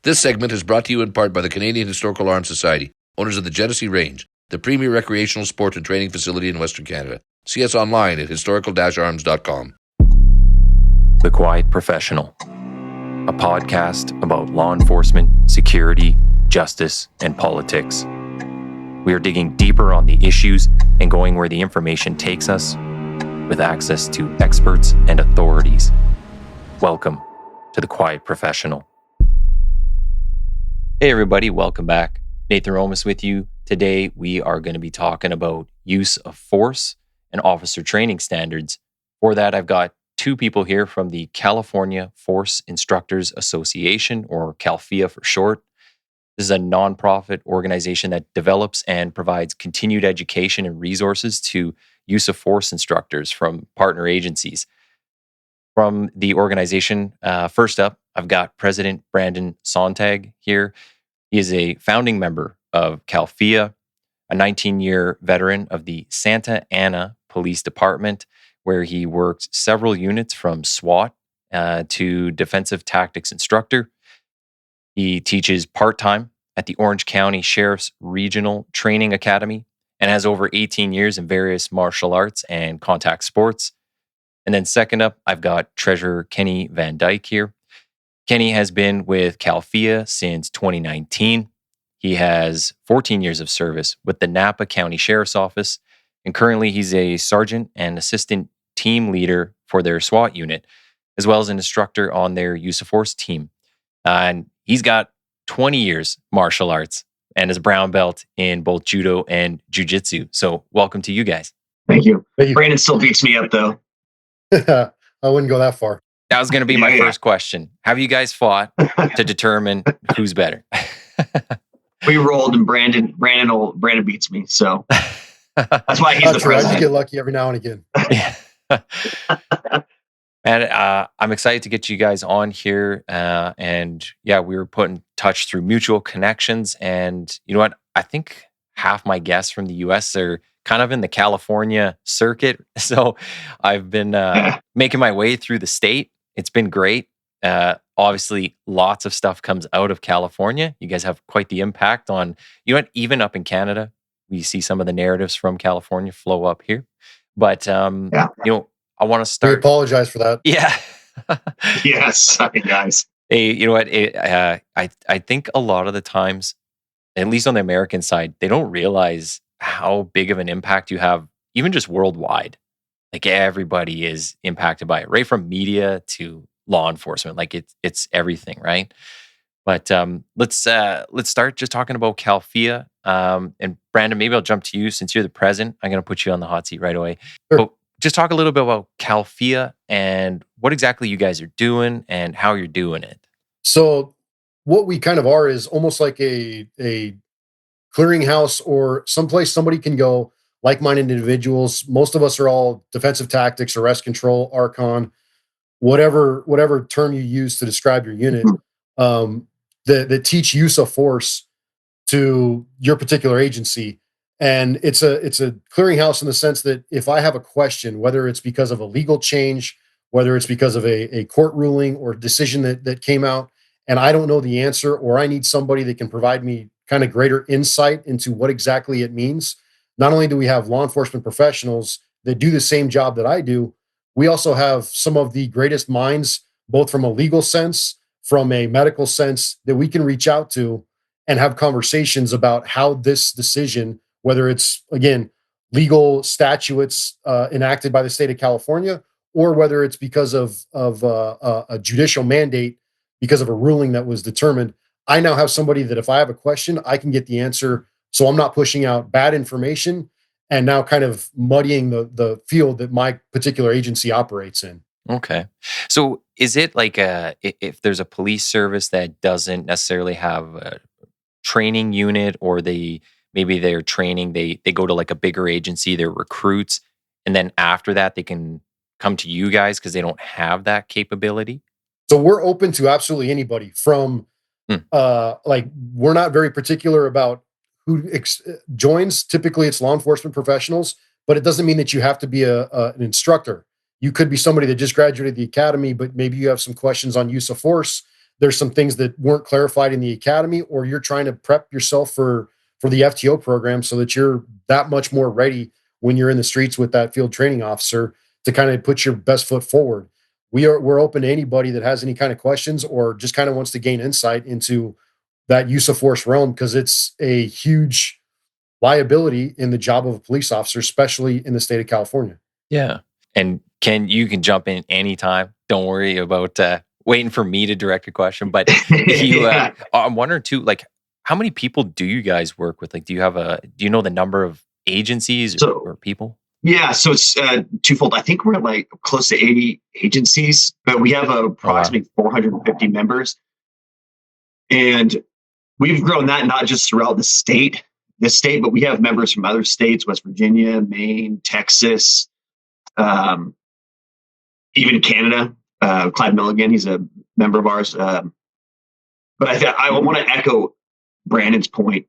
This segment is brought to you in part by the Canadian Historical Arms Society, owners of the Genesee Range, the premier recreational sport and training facility in Western Canada. See us online at historical-arms.com. The Quiet Professional, a podcast about law enforcement, security, justice, and politics. We are digging deeper on the issues and going where the information takes us with access to experts and authorities. Welcome to The Quiet Professional. Hey everybody, welcome back. Nathan Romas with you. Today we are going to be talking about use of force and officer training standards. For that, I've got two people here from the California Force Instructors Association, or CALFIA for short. This is a nonprofit organization that develops and provides continued education and resources to use of force instructors from partner agencies. From the organization, first up, I've got President Brandon Sontag here. He is a founding member of CALFIA, a 19-year veteran of the Santa Ana Police Department, where he worked several units from SWAT to defensive tactics instructor. He teaches part-time at the Orange County Sheriff's Regional Training Academy and has over 18 years in various martial arts and contact sports. And then second up, I've got Treasurer Kenny Van Dyke here. Kenny has been with CALFIA since 2019. He has 14 years of service with the Napa County Sheriff's Office, and currently he's a sergeant and assistant team leader for their SWAT unit, as well as an instructor on their use of force team. And he's got 20 years martial arts and is a brown belt in both judo and jiu-jitsu. So welcome to you guys. Thank you. Brandon still beats me up though. I wouldn't go that far. That was going to be my first question. Have you guys fought to determine who's better? We rolled, and Brandon beats me, so that's why he's the president. I just get lucky every now and again. And I'm excited to get you guys on here. And yeah, we were put in touch through mutual connections. And you know what? I think half my guests from the US are kind of in the California circuit. So I've been making my way through the state. It's been great. Obviously, lots of stuff comes out of California. You guys have quite the impact on, you know what, even up in Canada, we see some of the narratives from California flow up here. But, you know, I want to start. We apologize for that. Yeah. Yes, sorry, guys. Hey, you know what? I think a lot of the times, at least on the American side, they don't realize how big of an impact you have, even just worldwide. Like everybody is impacted by it, right from media to law enforcement. Like it's everything, right? But let's start just talking about CALFIA. And Brandon, maybe I'll jump to you since you're the president. I'm going to put you on the hot seat right away. Sure. But just talk a little bit about CALFIA and what exactly you guys are doing and how you're doing it. So what we kind of are is almost like a clearinghouse or someplace somebody can go, like-minded individuals. Most of us are all defensive tactics, arrest control, ARCON, whatever term you use to describe your unit, that teach use of force to your particular agency. And it's a clearinghouse in the sense that if I have a question, whether it's because of a legal change, whether it's because of a court ruling or decision that came out, and I don't know the answer, or I need somebody that can provide me kind of greater insight into what exactly it means. Not only do we have law enforcement professionals that do the same job that I do, we also have some of the greatest minds, both from a legal sense, from a medical sense, that we can reach out to and have conversations about how this decision, whether it's, again, legal statutes enacted by the state of California, or whether it's because of a judicial mandate, because of a ruling that was determined. I now have somebody that if I have a question, I can get the answer. So I'm not pushing out bad information and now kind of muddying the field that my particular agency operates in. Okay. So is it like if there's a police service that doesn't necessarily have a training unit, or maybe they're training, they go to like a bigger agency, they're recruits, and then after that they can come to you guys because they don't have that capability? So we're open to absolutely anybody from like, we're not very particular about who joins. Typically it's law enforcement professionals, but it doesn't mean that you have to be an instructor. You could be somebody that just graduated the academy, but maybe you have some questions on use of force there's some things that weren't clarified in the academy, or you're trying to prep yourself for the FTO program so that you're that much more ready when you're in the streets with that field training officer to kind of put your best foot forward. We're open to anybody that has any kind of questions or just kind of wants to gain insight into that use of force realm, because it's a huge liability in the job of a police officer, especially in the state of California. Yeah. And you can jump in anytime. Don't worry about waiting for me to direct a question. But I'm wondering too, like, how many people do you guys work with? Like, do you know the number of agencies or people? Yeah, so it's twofold. I think we're at like close to 80 agencies, but we have approximately 450 members. And we've grown that not just throughout the state, but we have members from other states, West Virginia, Maine, Texas, even Canada. Clyde Milligan, he's a member of ours. But I want to echo Brandon's point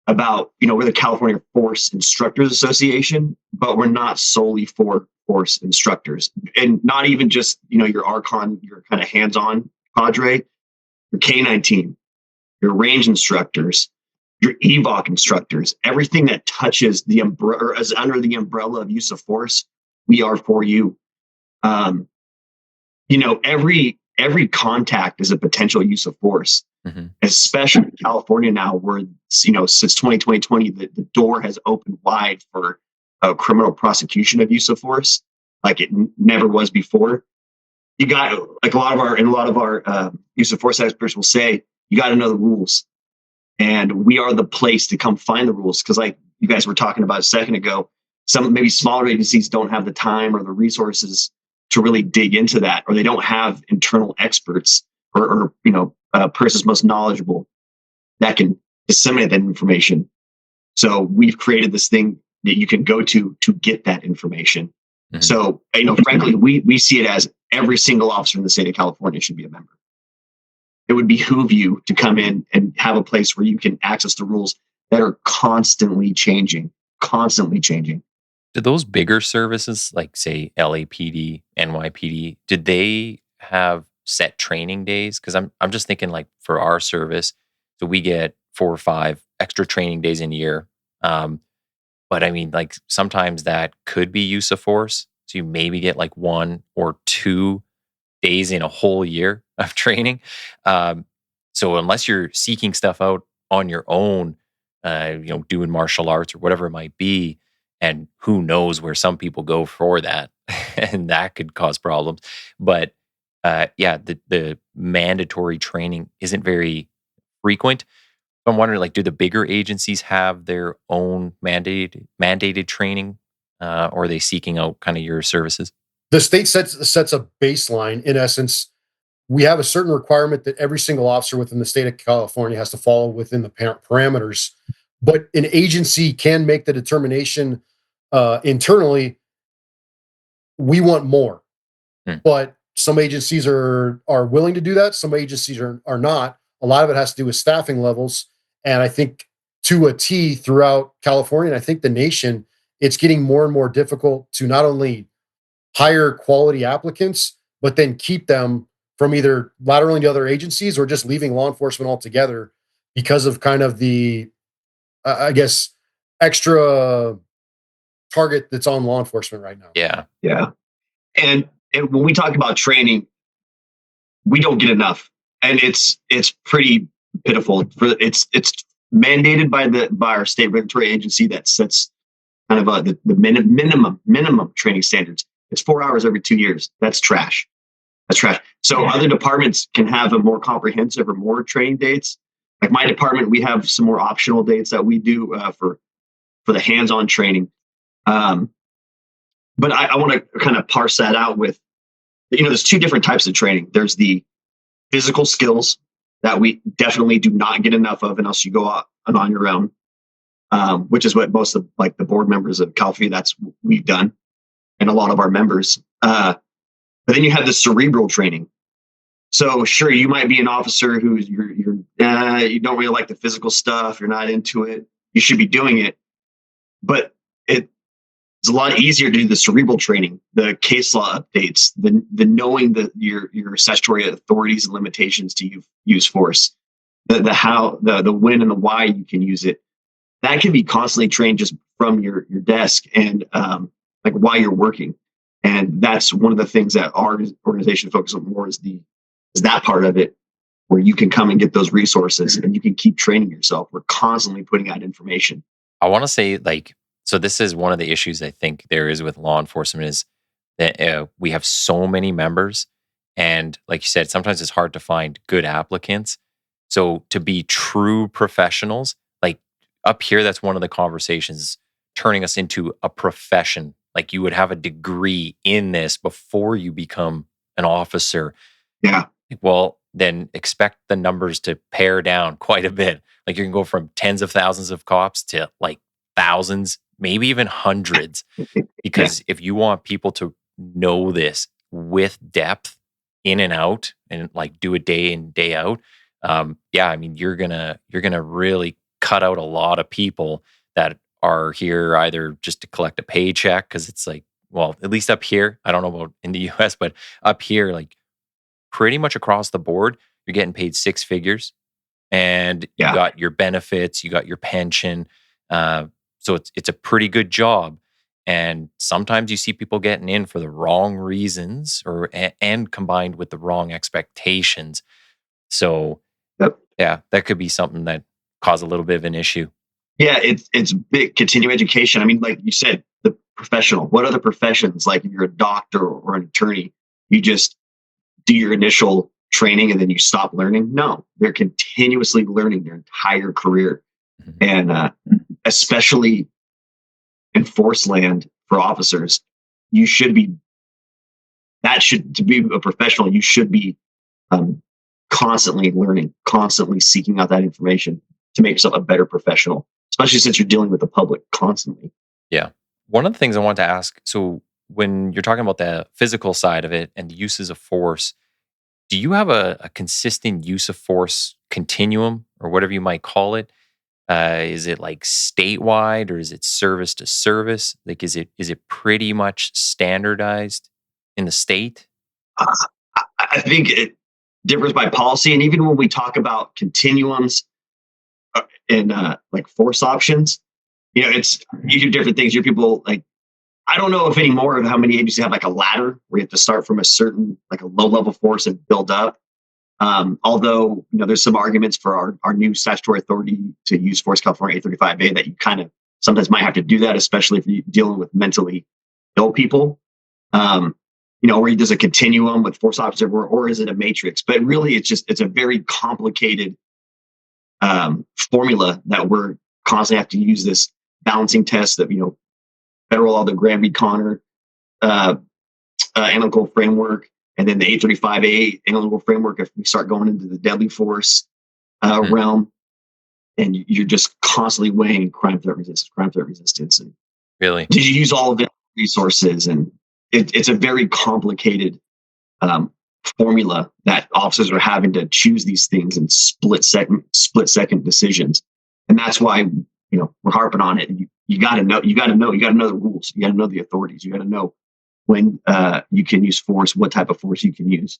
about, we're the California Force Instructors Association, but we're not solely for force instructors, and not even just, your ARCON, your kind of hands-on cadre, your K9 team, your range instructors, your EVOC instructors, everything that touches the umbrella or is under the umbrella of use of force, we are for you. Every contact is a potential use of force. Mm-hmm. Especially in California now, where since 2020, the door has opened wide for a criminal prosecution of use of force, like it never was before. You got, like a lot of our use of force experts will say, you got to know the rules, and we are the place to come find the rules. Because, like you guys were talking about a second ago, some maybe smaller agencies don't have the time or the resources to really dig into that, or they don't have internal experts or person's most knowledgeable that can disseminate that information. So we've created this thing that you can go to get that information. Mm-hmm. So, frankly, we see it as every single officer in the state of California should be a member. It would behoove you to come in and have a place where you can access the rules that are constantly changing. Do those bigger services, like say LAPD, NYPD, did they have set training days? Because I'm just thinking, like, for our service, so we get 4 or 5 extra training days in a year. But I mean, like, sometimes that could be use of force. So you maybe get like 1 or 2 days in a whole year of training. So unless you're seeking stuff out on your own, doing martial arts or whatever it might be, and who knows where some people go for that, and that could cause problems. But the mandatory training isn't very frequent. I'm wondering, like, do the bigger agencies have their own mandated training, or are they seeking out kind of your services? The state sets a baseline. In essence, we have a certain requirement that every single officer within the state of California has to follow within the parameters. But an agency can make the determination internally, we want more. But some agencies are willing to do that. Some agencies are not. A lot of it has to do with staffing levels. And I think to a T throughout California, and I think the nation, it's getting more and more difficult to not only hire quality applicants, but then keep them from either lateraling to other agencies or just leaving law enforcement altogether because of kind of the, extra target that's on law enforcement right now. Yeah. And when we talk about training, we don't get enough, and it's pretty pitiful. It's mandated by our state regulatory agency that sets kind of the minimum training standards. It's 4 hours every 2 years. That's trash. So other departments can have a more comprehensive or more training dates. Like my department, we have some more optional dates that we do for the hands-on training. But I want to kind of parse that out with, there's 2 different types of training. There's the physical skills that we definitely do not get enough of unless you go out and on your own, which is what most of like the board members of CALFIA, that's what we've done, and a lot of our members. But then you have the cerebral training. So sure, you might be an officer who you don't really like the physical stuff. You're not into it. You should be doing it, but it's a lot easier to do the cerebral training, the case law updates, the knowing your statutory authorities and limitations to use force, the how, the when and the why you can use it. That can be constantly trained just from your desk and like while you're working. And that's one of the things that our organization focuses on more is that part of it, where you can come and get those resources and you can keep training yourself. We're constantly putting out information. I want to say, like, so this is one of the issues I think there is with law enforcement is that we have so many members. And like you said, sometimes it's hard to find good applicants. So to be true professionals, like up here, that's one of the conversations turning us into a profession. Like you would have a degree in this before you become an officer. Yeah. Well, then expect the numbers to pare down quite a bit. Like you can go from tens of thousands of cops to like thousands, maybe even hundreds. Because if you want people to know this with depth in and out and like do it day in, day out, I mean, you're gonna really cut out a lot of people that are here either just to collect a paycheck, because it's like, well, at least up here, I don't know about in the US, but up here, like pretty much across the board, you're getting paid six figures, and you got your benefits, you got your pension. So it's a pretty good job. And sometimes you see people getting in for the wrong reasons and combined with the wrong expectations. So that could be something that cause a little bit of an issue. Yeah, it's big continuing education. I mean, like you said, the professional. What other professions? Like if you're a doctor or an attorney, you just do your initial training and then you stop learning? No, they're continuously learning their entire career. Mm-hmm. And especially in force land for officers, to be a professional, you should be constantly learning, constantly seeking out that information to make yourself a better professional, especially since you're dealing with the public constantly. Yeah. One of the things I wanted to ask, so when you're talking about the physical side of it and the uses of force, do you have a consistent use of force continuum or whatever you might call it? Is it like statewide or is it service to service? Like, is it pretty much standardized in the state? I think it differs by policy. And even when we talk about continuums and like force options, you do different things. Your people, like, I don't know if any more of how many agencies have like a ladder where you have to start from a certain, like a low level force and build up. Although, there's some arguments for our new statutory authority to use force, California 835A, that you kind of sometimes might have to do that, especially if you're dealing with mentally ill people. Where there's a continuum with force options, or is it a matrix? But really, it's a very complicated formula that we're constantly have to use this balancing test that, federal law, the Graham v. Connor analytical framework, and then the 835A analytical framework if we start going into the deadly force realm. And you're just constantly weighing crime threat resistance. And really, did you use all of the resources? And it's a very complicated formula that officers are having to choose these things in split second decisions. And that's why, we're harping on it. You got to know the rules. You got to know the authorities. You got to know when you can use force, what type of force you can use,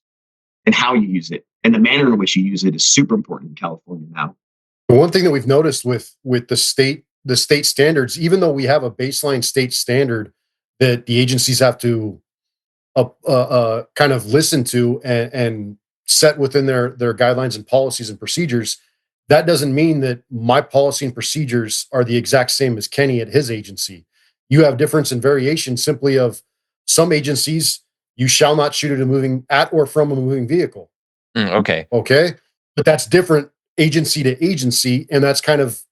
and how you use it. And the manner in which you use it is super important in California now. One thing that we've noticed with the state standards, even though we have a baseline state standard that the agencies have to kind of listen to and set within their guidelines and policies and procedures, that doesn't mean that my policy and procedures are the exact same as Kenny at his agency. You have difference and variation simply of some agencies, you shall not shoot at or from a moving vehicle. Okay. But that's different agency to agency. And that's kind of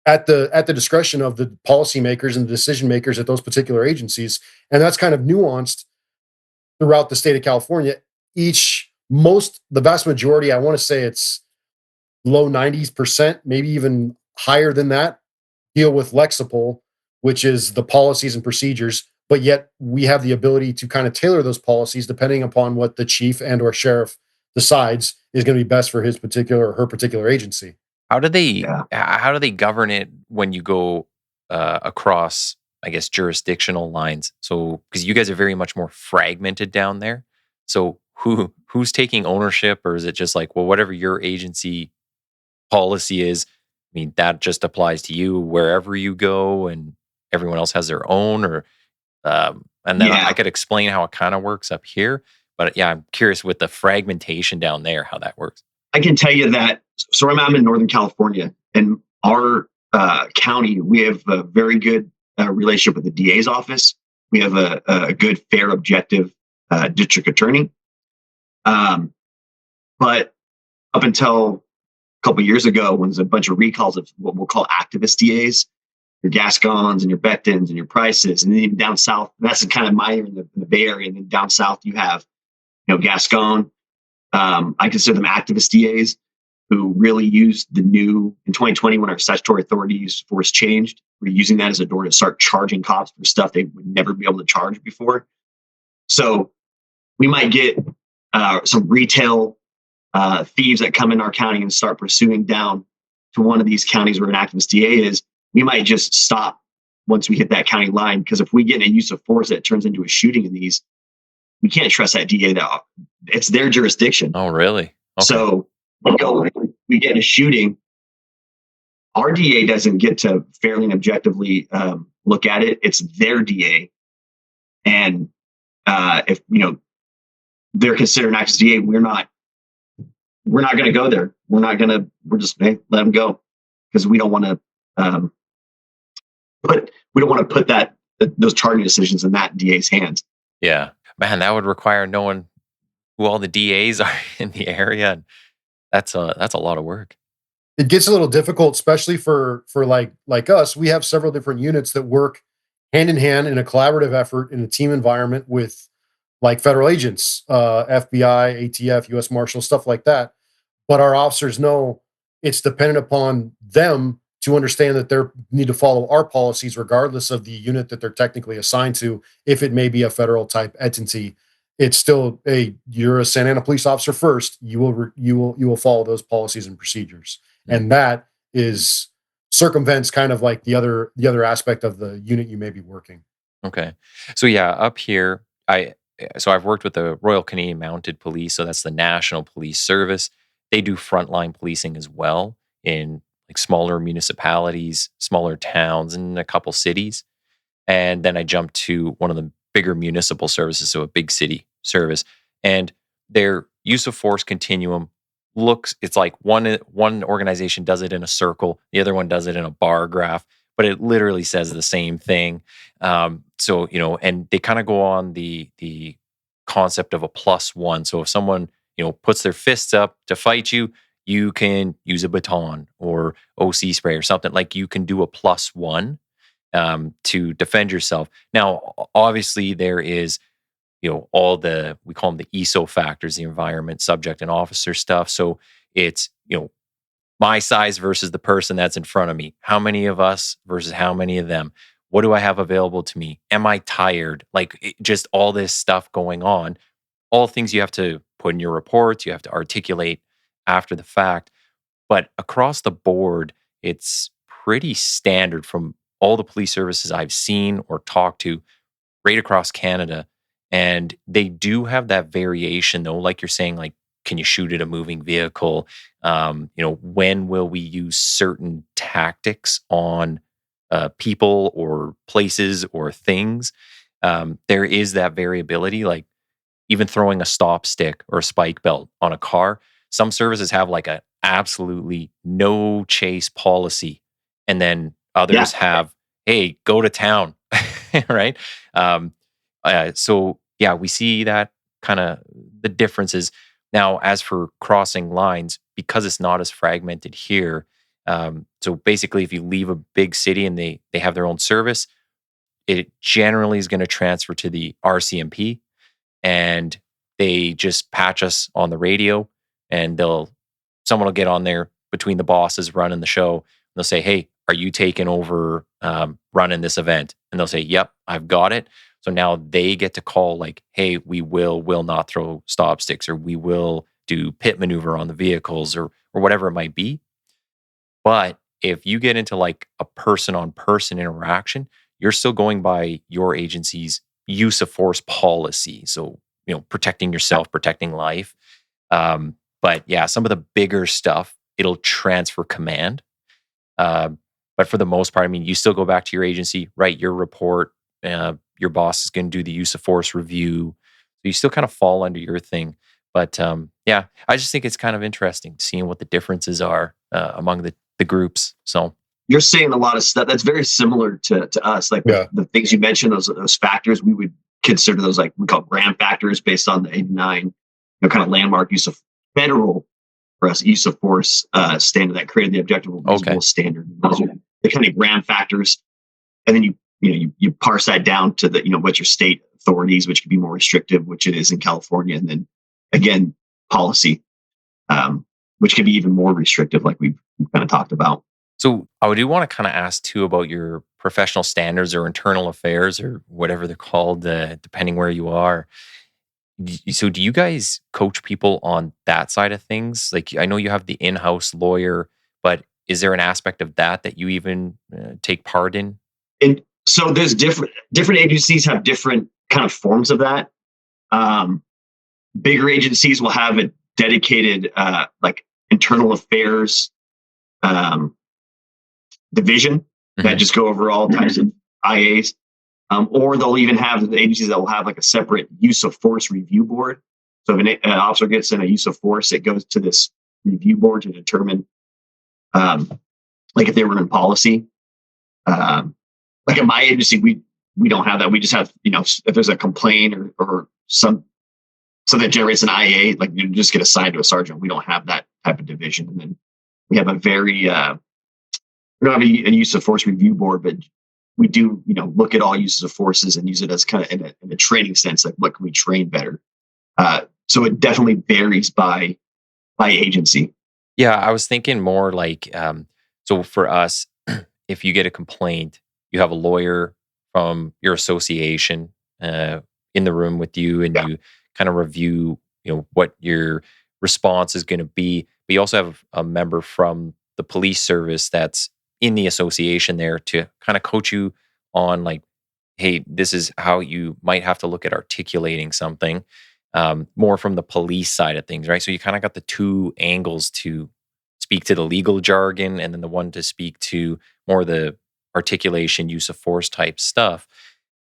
at the discretion of the policymakers and the decision makers at those particular agencies. And that's kind of nuanced throughout the state of California. The vast majority, I want to say it's low 90%, maybe even higher than that, deal with Lexipol, which is the policies and procedures. But yet we have the ability to kind of tailor those policies depending upon what the chief and or sheriff decides is going to be best for his particular or her particular agency. How do they govern it when you go across I guess, jurisdictional lines. So, because you guys are very much more fragmented down there. So, who's taking ownership, or is it just like, well, whatever your agency policy is, I mean, that just applies to you wherever you go, and everyone else has their own, or and then I could explain how it kind of works up here. But yeah, I'm curious with the fragmentation down there, how that works. I can tell you that. So I'm in Northern California, and our county, we have a very good relationship with the DA's office. We have a good, fair, objective district attorney. But up until a couple of years ago, when there's a bunch of recalls of what we'll call activist DAs, your Gascons and your Bettons and your Prices, and then even down south, that's kind of my area in the Bay Area, and then down south you have, Gascon. I consider them activist DAs who really used the new, in 2020 when our statutory authority use of force changed, we're using that as a door to start charging cops for stuff they would never be able to charge before. So we might get some retail thieves that come in our county and start pursuing down to one of these counties where an activist DA is. We might just stop once we hit that county line, because if we get a use of force that turns into a shooting in these, we can't trust that DA. That it's their jurisdiction. Oh, really? Okay. So we get a shooting. Our DA doesn't get to fairly and objectively look at it. It's their DA, and if they're considered an activist DA, we're not going to go there. We're just let them go, because we don't want to put those charging decisions in that DA's hands. Yeah, man, that would require knowing who all the DAs are in the area, and that's a lot of work. It gets a little difficult, especially for like us. We have several different units that work hand in hand in a collaborative effort in a team environment with like federal agents, FBI, ATF, U.S. Marshals, stuff like that. But our officers know it's dependent upon them to understand that they need to follow our policies, regardless of the unit that they're technically assigned to. If it may be a federal type entity, it's still you're a Santa Ana police officer first. You will follow those policies and procedures, and that is circumvents kind of like the other aspect of the unit you may be working. Okay, so yeah, up here I've worked with the Royal Canadian Mounted Police, so that's the National Police Service. They do frontline policing as well in like smaller municipalities, smaller towns, and a couple cities. And then I jumped to one of the bigger municipal services, so a big city service. And their use of force continuum it's like one organization does it in a circle, the other one does it in a bar graph, but it literally says the same thing. So, and they kind of go on the concept of a +1. So if someone, puts their fists up to fight you, you can use a baton or OC spray or something. Like you can do a +1 to defend yourself. Now, obviously, there is, all we call them the ESO factors, the environment, subject, and officer stuff. So it's, my size versus the person that's in front of me. How many of us versus how many of them? What do I have available to me? Am I tired? Like just all this stuff going on. All things you have to put in your reports, you have to articulate after the fact. But across the board, it's pretty standard from all the police services I've seen or talked to right across Canada. And they do have that variation though, like you're saying, like, can you shoot at a moving vehicle? When will we use certain tactics on people or places or things? There is that variability, like even throwing a stop stick or a spike belt on a car. Some services have like a absolutely no chase policy. And then others have, hey, go to town, right? So yeah, we see that kind of the differences. Now, as for crossing lines, because it's not as fragmented here, so basically if you leave a big city and they have their own service, it generally is going to transfer to the RCMP, and they just patch us on the radio, and someone will get on there between the bosses running the show, and they'll say, hey, are you taking over running this event? And they'll say, yep, I've got it. So now they get to call like, hey, we will not throw stop sticks, or we will do pit maneuver on the vehicles, or whatever it might be. But if you get into like a person-on-person interaction, you're still going by your agency's use of force policy. So, protecting yourself, protecting life. But yeah, some of the bigger stuff, it'll transfer command. But for the most part, I mean, you still go back to your agency, write your report. Your boss is going to do the use of force review. So you still kind of fall under your thing. But yeah, I just think it's kind of interesting seeing what the differences are among the groups. So you're saying a lot of stuff that's very similar to us. Like the things you mentioned, those factors, we would consider those like we call Graham factors based on the 89, kind of landmark use of federal for us use of force standard that created the objective reasonable standard. Those are the kind of Graham factors, and then you parse that down to the what's your state authorities, which can be more restrictive, which it is in California, and then again policy, which can be even more restrictive, like we've kind of talked about. So I do want to kind of ask too about your professional standards or internal affairs or whatever they're called, depending where you are. So do you guys coach people on that side of things? Like, I know you have the in-house lawyer, but is there an aspect of that you even take part in? And so there's different agencies have different kind of forms of that. Bigger agencies will have a dedicated like internal affairs division that just go over all types of IAs. Or they'll even have the agencies that will have like a separate use of force review board. So if an officer gets in a use of force, it goes to this review board to determine, like if they were in policy. Like at my agency, we don't have that. We just have, if there's a complaint or something that generates an IA, like you just get assigned to a sergeant. We don't have that type of division. And then we have a very, we don't have a use of force review board, but we do, look at all uses of forces and use it as kind of in a training sense, like what can we train better? So it definitely varies by agency. Yeah, I was thinking more like, so for us, if you get a complaint, you have a lawyer from your association in the room with you, and you kind of review, what your response is going to be. But you also have a member from the police service that's in the association there to kind of coach you on like, hey, this is how you might have to look at articulating something, more from the police side of things, right? So you kind of got the two angles to speak to the legal jargon and then the one to speak to more the articulation, use of force type stuff.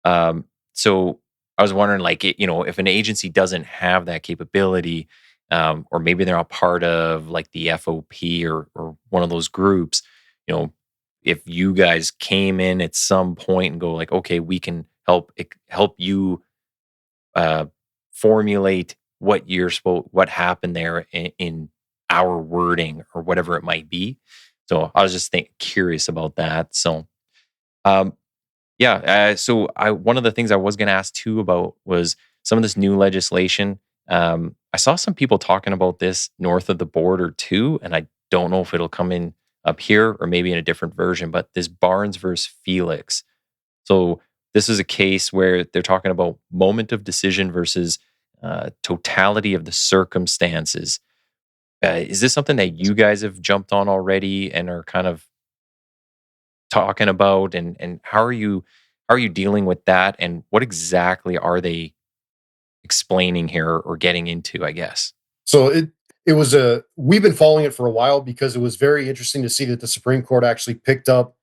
So I was wondering, like, if an agency doesn't have that capability, or maybe they're not part of like the FOP or one of those groups, if you guys came in at some point and go like, okay, we can help you formulate what happened there in our wording or whatever it might be. So I was just curious about that. So, so one of the things I was going to ask too about was some of this new legislation. I saw some people talking about this north of the border too, and I don't know if it'll come in up here or maybe in a different version, but this Barnes versus Felix. So this is a case where they're talking about moment of decision versus totality of the circumstances. Is this something that you guys have jumped on already and are kind of talking about? And how are you dealing with that? And what exactly are they explaining here or getting into, I guess? So we've been following it for a while because it was very interesting to see that the Supreme Court actually picked up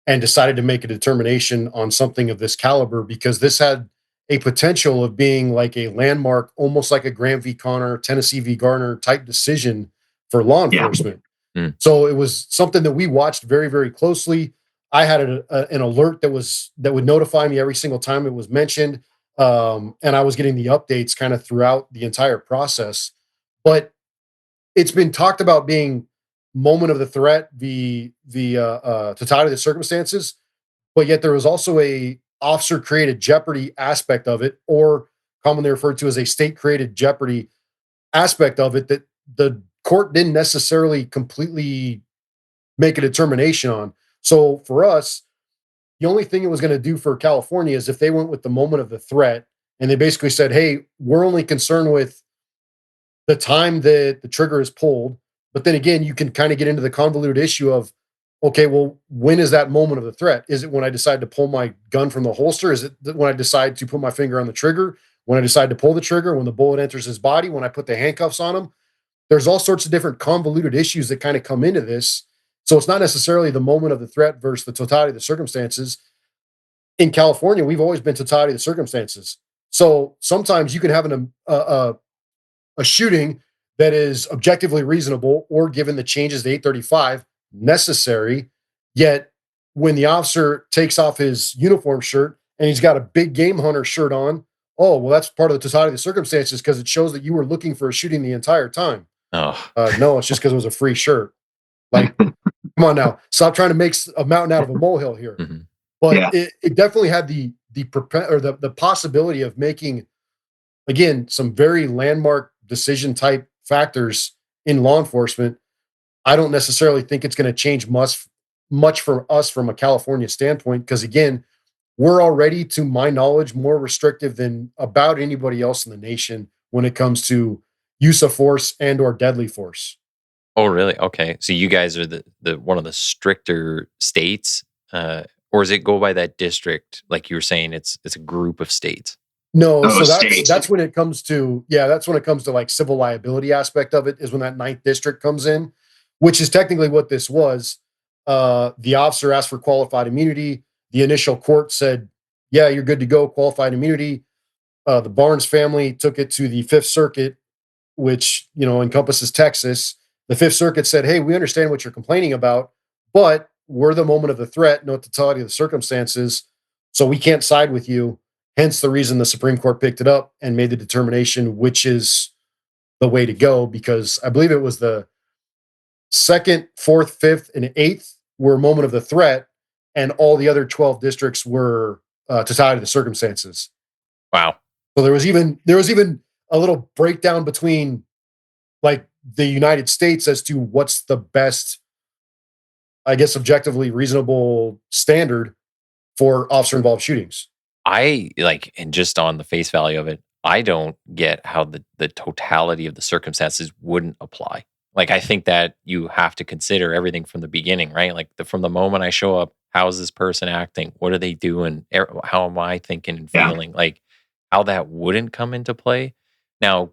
and decided to make a determination on something of this caliber, because this had a potential of being like a landmark, almost like a Graham v. Connor, Tennessee v. Garner type decision for law enforcement. So it was something that we watched very, very closely. I had an alert that would notify me every single time it was mentioned. And I was getting the updates kind of throughout the entire process. But it's been talked about being moment of the threat, the totality of the circumstances, but yet there was also a officer created jeopardy aspect of it, or commonly referred to as a state created jeopardy aspect of it, that the court didn't necessarily completely make a determination on. So for us, the only thing it was going to do for California is if they went with the moment of the threat and they basically said, hey, we're only concerned with the time that the trigger is pulled. But then again, you can kind of get into the convoluted issue of, okay, well, when is that moment of the threat? Is it when I decide to pull my gun from the holster? Is it when I decide to put my finger on the trigger? When I decide to pull the trigger? When the bullet enters his body? When I put the handcuffs on him? There's all sorts of different convoluted issues that kind of come into this. So it's not necessarily the moment of the threat versus the totality of the circumstances. In California, we've always been totality of the circumstances. So sometimes you can have a shooting that is objectively reasonable or given the changes to 835 necessary. Yet when the officer takes off his uniform shirt and he's got a big game hunter shirt on, oh, well, that's part of the totality of the circumstances because it shows that you were looking for a shooting the entire time. Oh, No, it's just because it was a free shirt. Like, come on now, stop trying to make a mountain out of a molehill here. mhm. But Yeah. it definitely had the possibility of making, again, some very landmark decision type factors in law enforcement. I don't necessarily think it's going to change much for us from a California standpoint, because again, we're already, to my knowledge, more restrictive than about anybody else in the nation when it comes to use of force and or deadly force. Oh, really? Okay. So you guys are the one of the stricter states, or does it go by that district? Like you were saying, it's a group of states. No, Oh, so states. that's when it comes to, yeah, that's when it comes to like civil liability aspect of it, is when that ninth district comes in, which is technically what this was. The officer asked for qualified immunity. The initial court said, yeah, you're good to go, qualified immunity. The Barnes family took it to the Fifth Circuit, which, you know, encompasses Texas. The Fifth Circuit said, hey, we understand what you're complaining about, but we're the moment of the threat, no totality of the circumstances, so we can't side with you. Hence the reason the Supreme Court picked it up and made the determination which is the way to go, because I believe it was the second, fourth, fifth, and eighth were moment of the threat, and all the other 12 districts were totality of the circumstances. Wow. So there was even a little breakdown between like the United States as to what's the best, I guess, objectively reasonable standard for officer involved shootings. And just on the face value of it, I don't get how the totality of the circumstances wouldn't apply. Like, I think that you have to consider everything from the beginning, right? Like, from the moment I show up, how is this person acting? What are they doing? How am I thinking and Yeah. feeling? Like, how that wouldn't come into play. Now,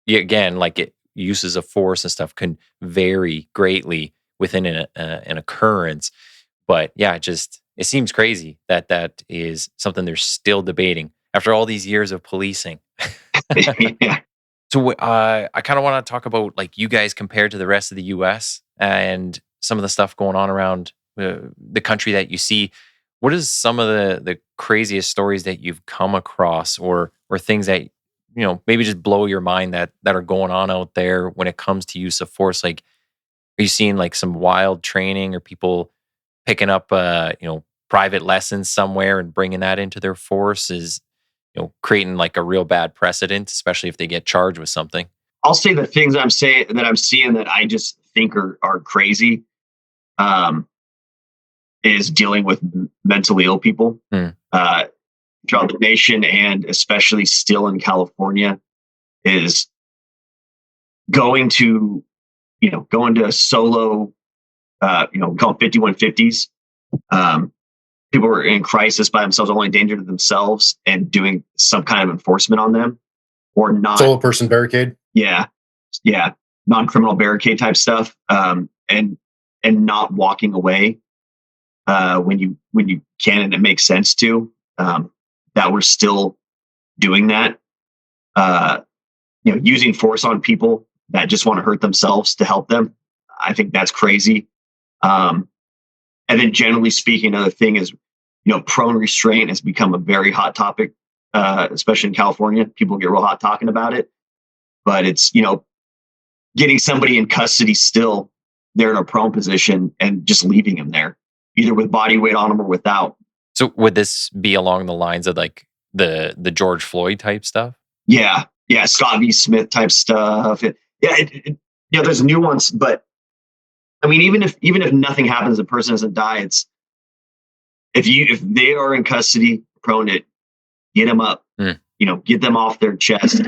again, like uses of force and stuff can vary greatly within an occurrence. But yeah, it seems crazy that that is something they're still debating after all these years of policing. Yeah. So I kind of want to talk about like you guys compared to the rest of the U.S. and some of the stuff going on around the country that you see. What is some of the craziest stories that you've come across, or things that maybe just blow your mind that are going on out there when it comes to use of force? Like, are you seeing like some wild training, or people picking up private lessons somewhere and bringing that into their force, is creating like a real bad precedent, especially if they get charged with something? I'll say the things I'm seeing that I just think are crazy. Is dealing with mentally ill people throughout the nation, and especially still in California, is going to solo, called 5150s. People are in crisis by themselves, only danger to themselves, and doing some kind of enforcement on them, or not. Solo person barricade. Yeah. Non-criminal barricade type stuff. And not walking away when you can, and it makes sense to, that we're still doing that, using force on people that just want to hurt themselves to help them. I think that's crazy. And then generally speaking, another thing is, prone restraint has become a very hot topic, especially in California. People get real hot talking about it, but it's, getting somebody in custody still, they're in a prone position, and just leaving them there, either with body weight on them or without. So would this be along the lines of like the George Floyd type stuff? Yeah. Scott V. Smith type stuff. There's nuance, but I mean, even if nothing happens, the person doesn't die. It's if they are in custody, prone it, get them up, get them off their chest,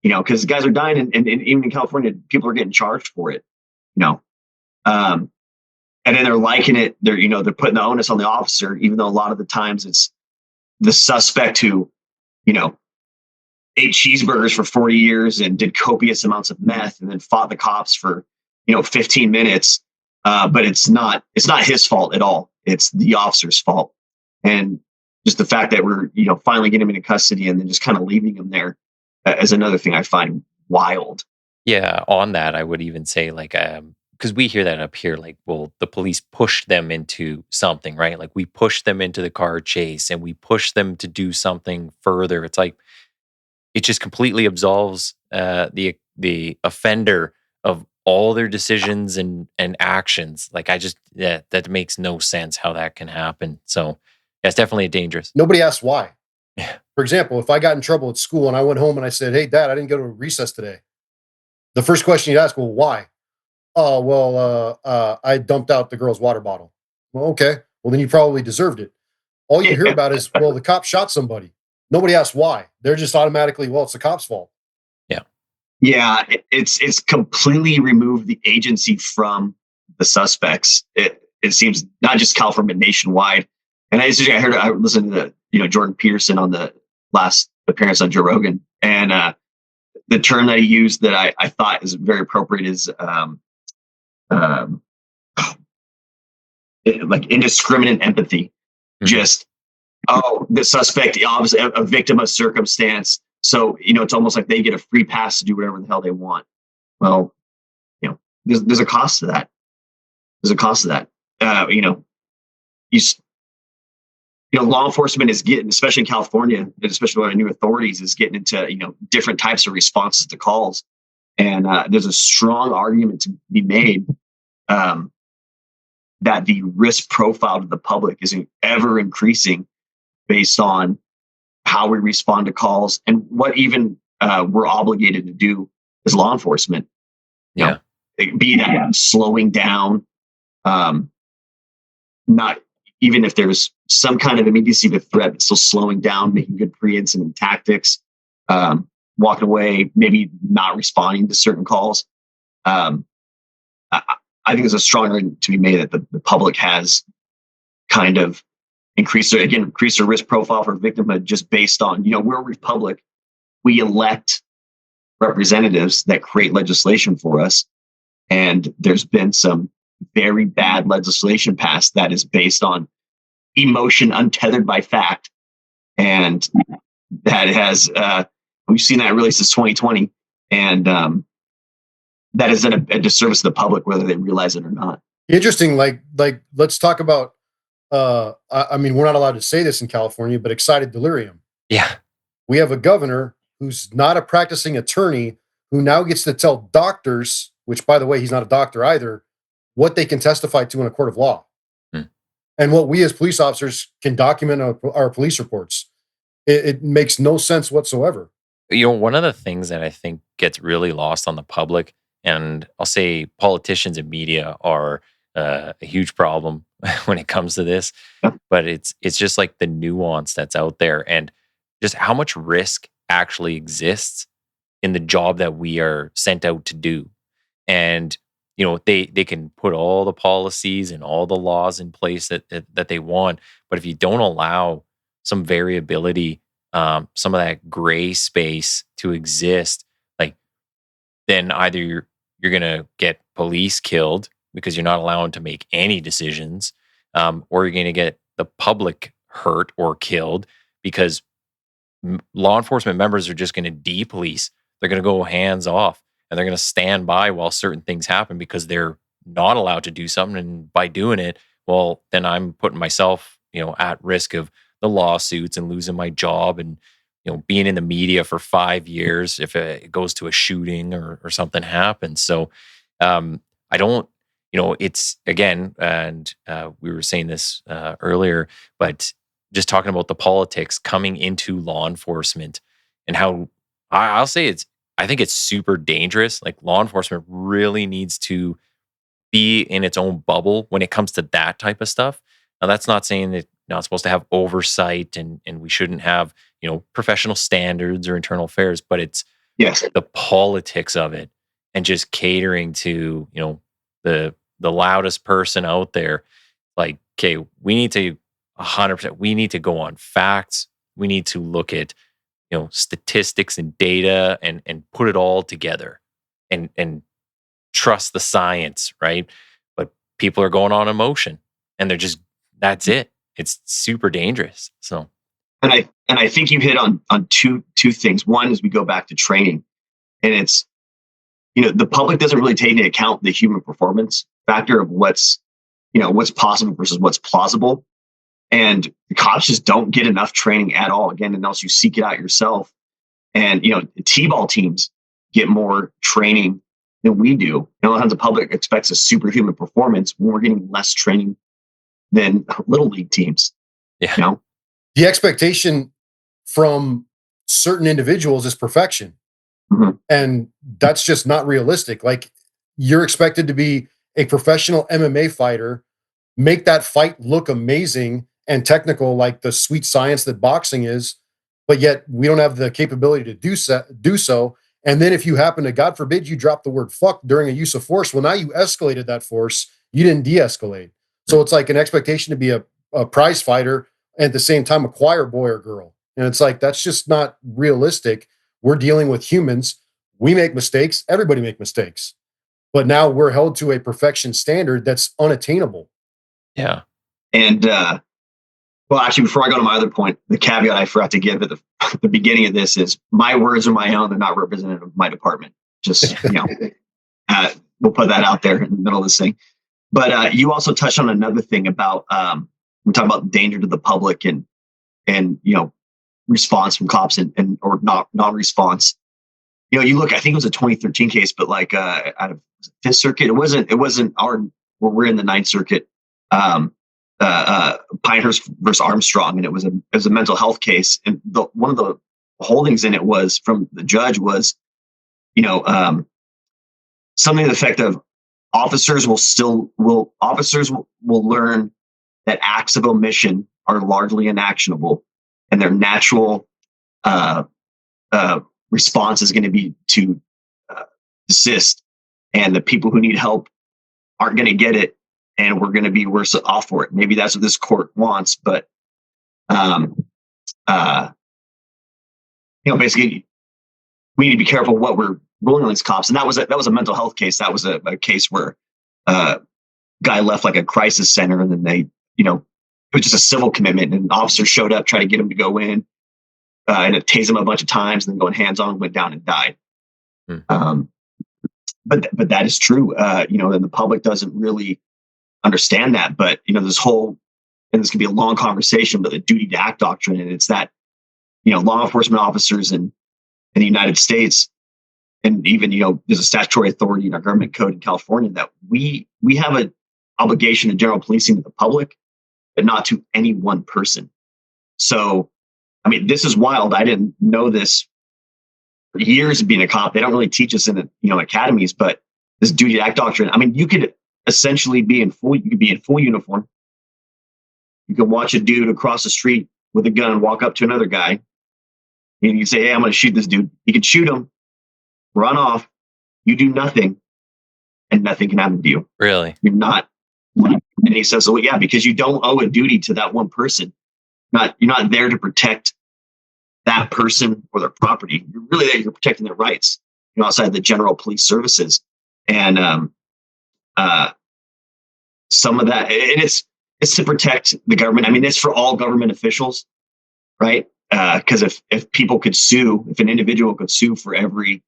because guys are dying, and even in California, people are getting charged for it, and then they're liking it. They're putting the onus on the officer, even though a lot of the times it's the suspect who, ate cheeseburgers for 40 years and did copious amounts of meth and then fought the cops for, 15 minutes. But it's not his fault at all. It's the officer's fault. And just the fact that we're, finally getting him into custody and then just kind of leaving him there is another thing I find wild. Yeah. On that, I would even say because we hear that up here, like, well, the police pushed them into something, right? Like we pushed them into the car chase and we pushed them to do something further. It's like, it just completely absolves the offender of all their decisions and actions. Like that makes no sense how that can happen. So yeah, it's definitely dangerous. Nobody asks why. For example, if I got in trouble at school and I went home and I said, "Hey, Dad, I didn't go to recess today," the first question you'd ask, "Well, why?" "Oh, well, I dumped out the girl's water bottle." "Well, okay. Well, then you probably deserved it." All you hear about is, "Well, the cop shot somebody." Nobody asks why. They're just automatically, "Well, it's the cop's fault." Yeah, it's completely removed the agency from the suspects. It seems not just California, but nationwide. And I listened to Jordan Peterson on the last appearance on Joe Rogan, and the term that he used that I thought is very appropriate is like indiscriminate empathy. Mm-hmm. Just the suspect, obviously a victim of circumstance. So, it's almost like they get a free pass to do whatever the hell they want. Well, there's a cost to that. There's a cost to that. Law enforcement is getting, especially in California, especially with our new authorities, is getting into, different types of responses to calls. And there's a strong argument to be made that the risk profile to the public is ever increasing based on how we respond to calls and what even we're obligated to do as law enforcement. Be that slowing down, not even if there's some kind of immediacy of a threat, but still slowing down, making good pre-incident tactics, walking away, maybe not responding to certain calls. I think there's a strong argument to be made that the public has kind of increase their risk profile for victimhood just based on, we're a republic. We elect representatives that create legislation for us. And there's been some very bad legislation passed that is based on emotion untethered by fact. And that has, we've seen that really since 2020. And that is a disservice to the public, whether they realize it or not. Interesting. Like let's talk about, I mean, we're not allowed to say this in California, but excited delirium. Yeah. We have a governor who's not a practicing attorney who now gets to tell doctors, which by the way, he's not a doctor either, what they can testify to in a court of law. And what we as police officers can document our police reports. It makes no sense whatsoever. One of the things that I think gets really lost on the public, and I'll say politicians and media are a huge problem when it comes to this, but it's just like the nuance that's out there and just how much risk actually exists in the job that we are sent out to do. And they can put all the policies and all the laws in place that they want, but if you don't allow some variability, some of that gray space to exist, like then either you're gonna get police killed because you're not allowed to make any decisions, or you're going to get the public hurt or killed because law enforcement members are just going to de-police. They're going to go hands off and they're going to stand by while certain things happen because they're not allowed to do something. And by doing it, well, then I'm putting myself, at risk of the lawsuits and losing my job and, being in the media for 5 years if it goes to a shooting or something happens. So I don't, it's again, and we were saying this earlier, but just talking about the politics coming into law enforcement and how I'll say I think it's super dangerous. Like law enforcement really needs to be in its own bubble when it comes to that type of stuff. Now, that's not saying that you're not supposed to have oversight and we shouldn't have, professional standards or internal affairs, but it's the politics of it and just catering to, the the loudest person out there. Like, okay, we need to 100%. We need to go on facts. We need to look at statistics and data and put it all together and trust the science, right? But people are going on emotion, and they're just that's it. It's super dangerous. So, and I think you hit on two things. One is we go back to training, and it's the public doesn't really take into account the human performance factor of what's possible versus what's plausible. And the cops just don't get enough training at all, again, unless you seek it out yourself. And, T-ball teams get more training than we do. A lot of times the public expects a superhuman performance when we're getting less training than little league teams. Yeah. The expectation from certain individuals is perfection. Mm-hmm. And that's just not realistic. Like, you're expected to be a professional MMA fighter, make that fight look amazing and technical, like the sweet science that boxing is, but yet we don't have the capability to do so. And then if you happen to, God forbid, you drop the word fuck during a use of force, well, now you escalated that force. You didn't de-escalate. So it's like an expectation to be a prize fighter and at the same time a choir boy or girl. And it's like, that's just not realistic. We're dealing with humans. We make mistakes. Everybody make mistakes. But now we're held to a perfection standard that's unattainable. Yeah. And, well, actually, before I go to my other point, the caveat I forgot to give at the beginning of this is my words are my own. They're not representative of my department. Just, we'll put that out there in the middle of this thing. But you also touched on another thing about, we talk about danger to the public and response from cops and or non-response. You look, I think it was a 2013 case, but like out of Fifth Circuit, it wasn't our, where we're in the Ninth Circuit, Pinehurst versus Armstrong, and it was a mental health case. And one of the holdings in it was from the judge was, something to the effect of officers will learn that acts of omission are largely inactionable, and their natural response is going to be to desist, and the people who need help aren't going to get it, and we're going to be worse off for it. Maybe that's what this court wants, but basically, we need to be careful what we're ruling on these cops. And that was a mental health case. That was a case where guy left like a crisis center, and then they, it was just a civil commitment, and an officer showed up, tried to get him to go in, and it tased him a bunch of times, and then going hands-on, went down and died. But that is true. And the public doesn't really understand that. But this whole, and this could be a long conversation, but the duty to act doctrine, and it's that law enforcement officers in the United States, and even there's a statutory authority in our government code in California that we have an obligation to general policing to the public, but not to any one person. So, I mean, this is wild. I didn't know this for years of being a cop. They don't really teach us in academies, but this duty to act doctrine. I mean, you could essentially be in full uniform. You could watch a dude across the street with a gun walk up to another guy, and you say, "Hey, I'm going to shoot this dude." You could shoot him, run off. You do nothing, and nothing can happen to you. Really? You're not. And he says, "Oh yeah, because you don't owe a duty to that one person. You're not there to protect that person or their property. You're really there. You're protecting their rights. Outside the general police services, and some of that, and it's to protect the government. I mean, it's for all government officials, right? Because if people could sue, if an individual could sue for every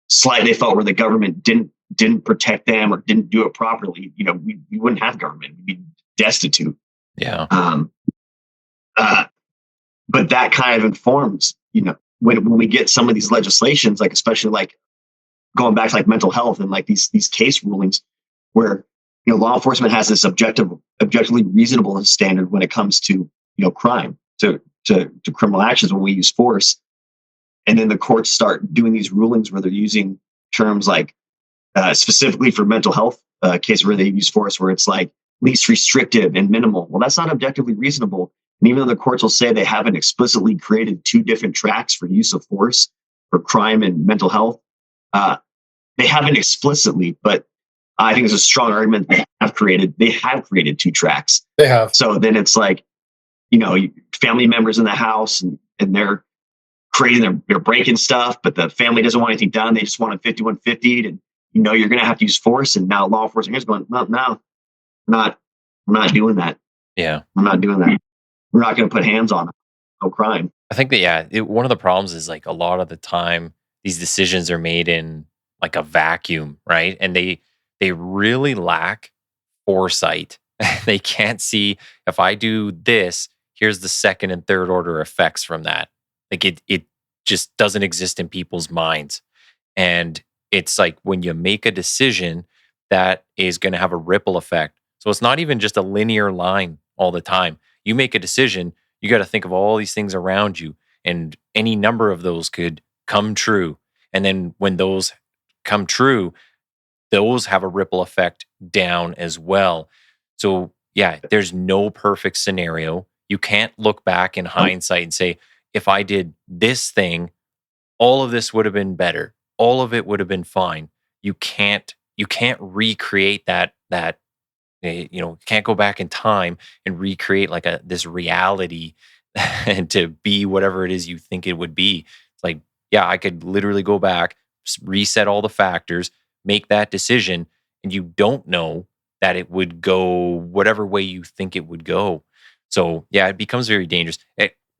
slight they felt where the government didn't protect them or didn't do it properly, we wouldn't have government. We'd be destitute. Yeah. But that kind of informs, when we get some of these legislations, like especially like going back to like mental health and like these case rulings where law enforcement has this objectively reasonable standard when it comes to crime, to criminal actions when we use force, and then the courts start doing these rulings where they're using terms like specifically for mental health cases where they use force, where it's like least restrictive and minimal. Well, that's not objectively reasonable. And even though the courts will say they haven't explicitly created two different tracks for use of force for crime and mental health, they haven't explicitly, but I think it's a strong argument they have created 2 tracks. They have. So then it's like, family members in the house and they're they're breaking stuff, but the family doesn't want anything done. They just want a 5150 and you're going to have to use force. And now law enforcement is going, no, I'm not doing that. Yeah. I'm not doing that. We're not going to put hands on them. No crime. I think that, one of the problems is like a lot of the time these decisions are made in like a vacuum, right? And they really lack foresight. They can't see, if I do this, here's the second and third order effects from that. Like it just doesn't exist in people's minds. And it's like when you make a decision that is going to have a ripple effect. So it's not even just a linear line all the time. You make a decision, you got to think of all these things around you, and any number of those could come true. And then when those come true, those have a ripple effect down as well. So yeah, there's no perfect scenario. You can't look back in hindsight and say, if I did this thing, all of this would have been better. All of it would have been fine. You can't recreate that can't go back in time and recreate like this reality and to be whatever it is you think it would be. It's like, yeah, I could literally go back, reset all the factors, make that decision, and you don't know that it would go whatever way you think it would go. So yeah, it becomes very dangerous.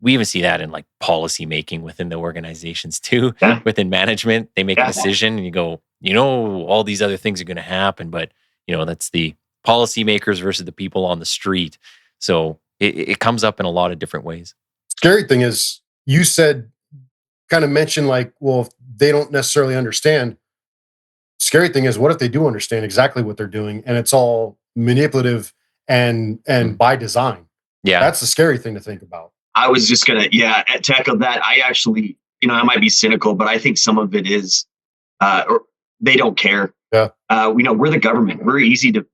We even see that in like policy making within the organizations too. Yeah. Within management, they make a decision and you go, all these other things are going to happen, but that's the policymakers versus the people on the street. So it comes up in a lot of different ways. Scary thing is, you mentioned like, well, if they don't necessarily understand. Scary thing is, what if they do understand exactly what they're doing and it's all manipulative and by design? Yeah. That's the scary thing to think about. I was just going to echo that. I actually, I might be cynical, but I think some of it is, or they don't care. Yeah. We're the government. We're easy to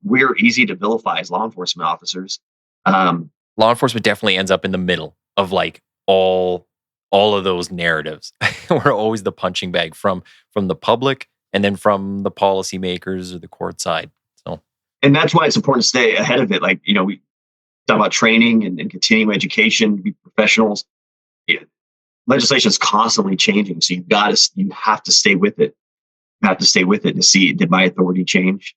vilify as law enforcement officers. Law enforcement definitely ends up in the middle of like all of those narratives. We're always the punching bag from the public and then from the policymakers or the court side. So, and that's why it's important to stay ahead of it. Like, we talk about training and continuing education, be professionals. Yeah. Legislation is constantly changing. So you have to stay with it. You have to stay with it to see, did my authority change?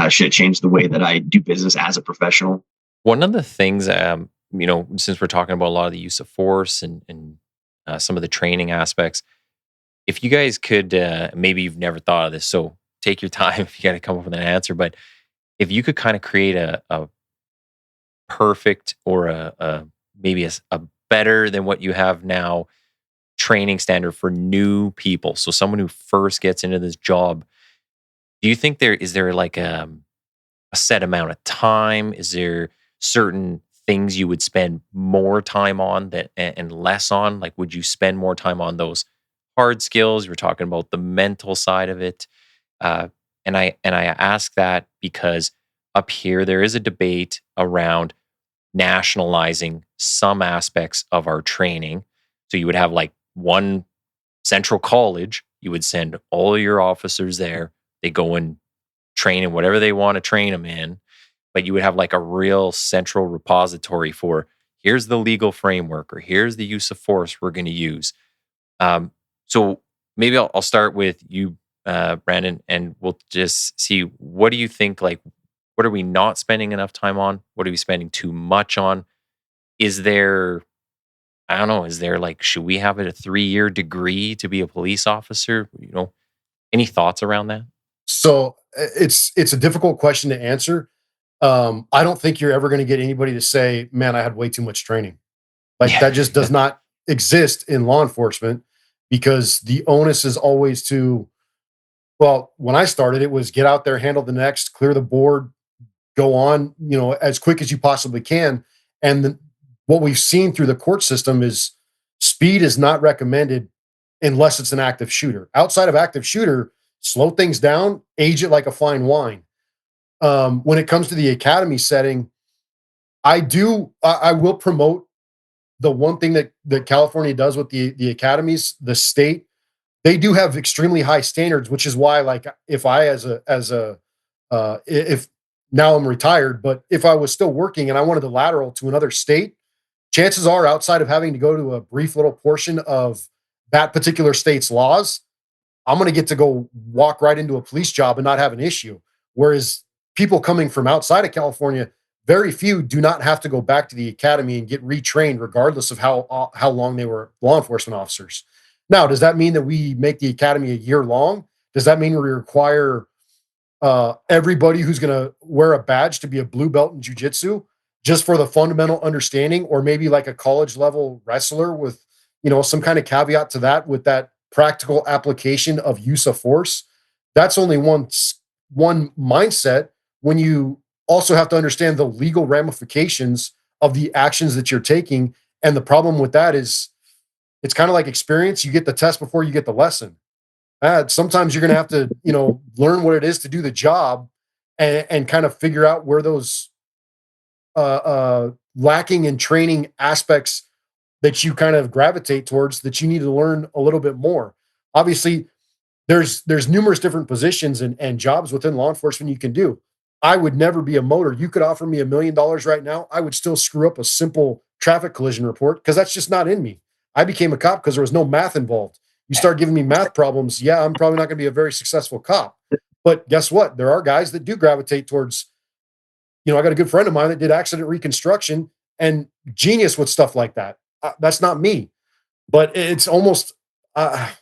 Should it change the way that I do business as a professional? One of the things, since we're talking about a lot of the use of force and some of the training aspects, if you guys could, maybe you've never thought of this, so take your time if you got to come up with an answer, but if you could kind of create a perfect or maybe a better than what you have now training standard for new people, so someone who first gets into this job, do you think is there like a set amount of time? Is there certain things you would spend more time on and less on? Like, would you spend more time on those hard skills? We're talking about the mental side of it. And I ask that because up here, there is a debate around nationalizing some aspects of our training. So you would have like one central college, you would send all your officers there. They go and train in whatever they want to train them in. But you would have like a real central repository for, here's the legal framework, or here's the use of force we're going to use. So maybe I'll start with you, Brandon, and we'll just see, what do you think, like, what are we not spending enough time on? What are we spending too much on? Is there, I don't know, is there like, should we have a 3-year degree to be a police officer? Any thoughts around that? So it's a difficult question to answer. I don't think you're ever going to get anybody to say, man, I had way too much training. Like that just does not exist in law enforcement, because the onus is always when I started, it was get out there, handle the next, clear the board, go on, as quick as you possibly can. And what we've seen through the court system is speed is not recommended unless it's an active shooter. Outside of active shooter, slow things down, age it like a fine wine. When it comes to the academy setting, I will promote the one thing that California does with the academies. The state they do have extremely high standards, which is why, like, if I, if now I'm retired, but if I was still working and I wanted to lateral to another state, chances are, outside of having to go to a brief little portion of that particular state's laws, I'm going to get to go walk right into a police job and not have an issue. Whereas people coming from outside of California, very few do not have to go back to the academy and get retrained, regardless of how long they were law enforcement officers. Now, does that mean that we make the academy a year long? Does that mean we require everybody who's going to wear a badge to be a blue belt in jiu-jitsu just for the fundamental understanding, or maybe like a college level wrestler with, some kind of caveat to that, with that practical application of use of force? That's only one mindset, when you also have to understand the legal ramifications of the actions that you're taking. And the problem with that is, it's kind of like experience. You get the test before you get the lesson. Sometimes you're going to have to, learn what it is to do the job, and kind of figure out where those lacking in training aspects that you kind of gravitate towards, that you need to learn a little bit more. Obviously, there's numerous different positions and jobs within law enforcement you can do. I would never be a motor. You could offer me $1 million right now, I would still screw up a simple traffic collision report, because that's just not in me. I became a cop because there was no math involved. You start giving me math problems, yeah, I'm probably not going to be a very successful cop. But guess what? There are guys that do gravitate towards, I got a good friend of mine that did accident reconstruction and genius with stuff like that. That's not me. But it's almost, I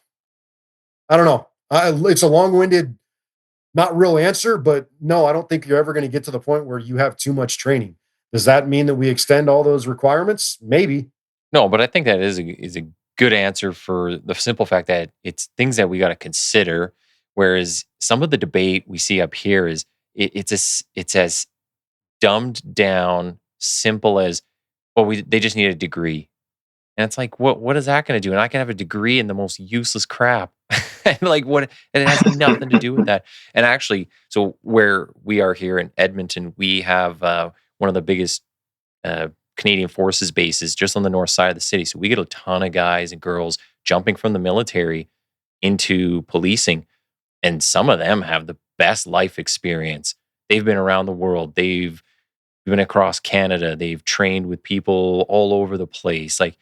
don't know. It's a long-winded, not real answer, but no, I don't think you're ever going to get to the point where you have too much training. Does that mean that we extend all those requirements? Maybe. No, but I think that is a good answer, for the simple fact that it's things that we got to consider. Whereas some of the debate we see up here is it's as dumbed down, simple as, well, they just need a degree. And it's like, what is that going to do? And I can have a degree in the most useless crap. Like, what? And it has nothing to do with that. And actually, so where we are here in Edmonton, we have one of the biggest Canadian Forces bases just on the north side of the city. So we get a ton of guys and girls jumping from the military into policing. And some of them have the best life experience. They've been around the world. They've been across Canada. They've trained with people all over the place. Like,